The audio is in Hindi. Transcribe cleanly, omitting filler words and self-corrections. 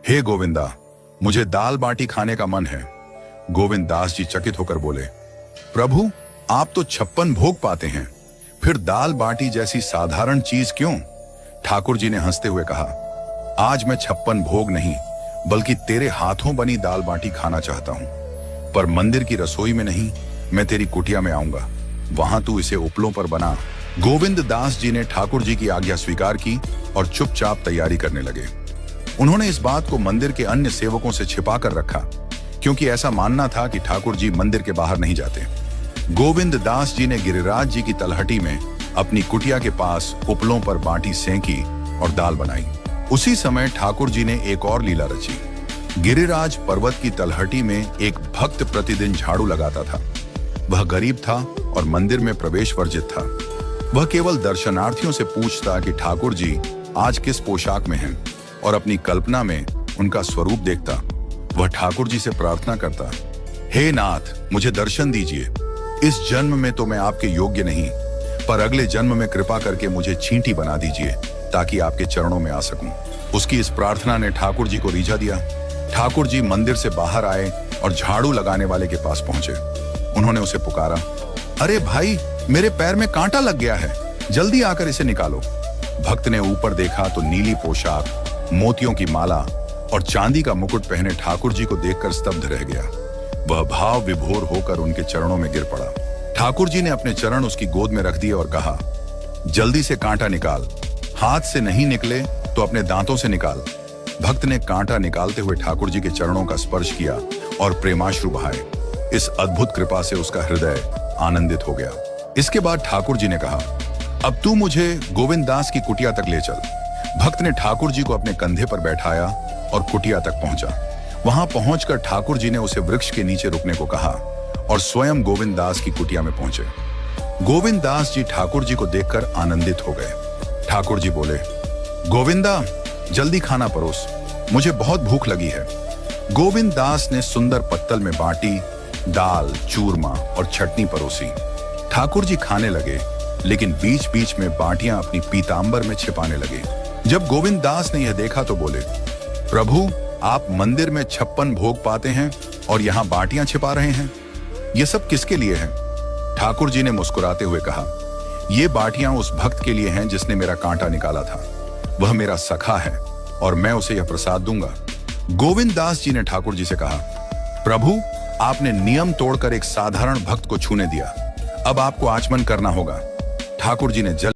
हे गोविंदा, मुझे दाल बाटी खाने का मन है। गोविंद दास जी चकित होकर बोले, प्रभु, आप तो 56 भोग पाते हैं, फिर दाल बाटी जैसी साधारण चीज क्यों? ठाकुर जी ने हंसते हुए कहा, आज मैं 56 भोग नहीं बल्कि तेरे हाथों बनी दाल बाटी खाना चाहता हूं, पर मंदिर की रसोई में नहीं, मैं तेरी कुटिया में आऊंगा, वहां तू इसे उपलों पर बना। गोविंद दास जी ने ठाकुर जी की आज्ञा स्वीकार की और चुपचाप तैयारी करने लगे। उन्होंने इस बात को मंदिर के अन्य सेवकों से छिपा कर रखा, क्योंकि ऐसा मानना था कि ठाकुर जी मंदिर के बाहर नहीं जाते। गोविंद दास जी ने गिरिराज जी की तलहटी में अपनी कुटिया के पास उपलों पर बाटी सेंकी और दाल बनाई। उसी समय ठाकुर जी ने एक और लीला रची। गिरिराज पर्वत की तलहटी में एक भक्त प्रतिदिन झाड़ू लगाता था। वह गरीब था और मंदिर में प्रवेश वर्जित था। वह केवल दर्शनार्थियों से पूछता कि ठाकुर जी आज किस पोशाक में हैं, और अपनी कल्पना में उनका स्वरूप देखता। वह ठाकुर जी से प्रार्थना करता, हे नाथ, मुझे दर्शन दीजिए। इस जन्म में तो मैं आपके योग्य नहीं, पर अगले जन्म में कृपा करके मुझे चींटी बना दीजिए ताकि आपके चरणों में आ सकूं। उसकी इस प्रार्थना ने ठाकुर जी को रीझा दिया। ठाकुर जी मंदिर से बाहर आए और झाड़ू लगाने वाले के पास पहुंचे। उन्होंने उसे पुकारा, अरे भाई, मेरे पैर में कांटा लग गया है, जल्दी आकर इसे निकालो। भक्त ने ऊपर देखा तो नीली पोशाक, मोतियों की माला और चांदी का मुकुट पहने ठाकुर जी को देखकर स्तब्ध रह गया। वह भाव विभोर होकर उनके चरणों में गिर पड़ा। ठाकुर जी ने अपने चरण उसकी गोद में रख दिए और कहा, जल्दी से कांटा निकाल, हाथ से नहीं निकले तो अपने दांतों से निकाल। भक्त ने कांटा निकालते हुए ठाकुर जी के चरणों का स्पर्श किया और प्रेमाश्रु बहाए। इस अद्भुत कृपा से उसका हृदय आनंदित हो गया। इसके बाद ठाकुर जी ने कहा, अब तू मुझे गोविंद दास की कुटिया तक ले चल। भक्त ने ठाकुर जी को अपने कंधे पर बैठाया और कुटिया तक पहुंचा। वहां पहुंचकर ठाकुर जी ने उसे वृक्ष के नीचे रुकने को कहा और स्वयं गोविंद दास की कुटिया में पहुंचे। गोविंद दास जी ठाकुर जी को देखकर आनंदित हो गए। ठाकुर जी बोले, गोविंदा, जल्दी खाना परोस, मुझे बहुत भूख लगी है। गोविंद दास ने सुंदर पत्तल में बाटी, दाल, चूरमा और चटनी परोसी। ठाकुर जी खाने लगे, लेकिन बीच बीच में बाटियां अपनी पीतांबर में छिपाने लगे। जब गोविंद दास ने यह देखा तो बोले, प्रभु, आप मंदिर में 56 भोग पाते हैं और यहाँ बाटियां छिपा रहे हैं, ये सब किसके लिए है? ठाकुर जी ने मुस्कुराते हुए कहा, ये बाटियां उस भक्त के लिए हैं जिसने मेरा कांटा निकाला था। वह मेरा सखा है और मैं उसे यह प्रसाद दूंगा। गोविंद दास जी ने ठाकुर जी से कहा, प्रभु, आपने नियम तोड़कर एक साधारण भक्त को छूने दिया, अब आपको आचमन करना होगा। ठाकुर जी ने जल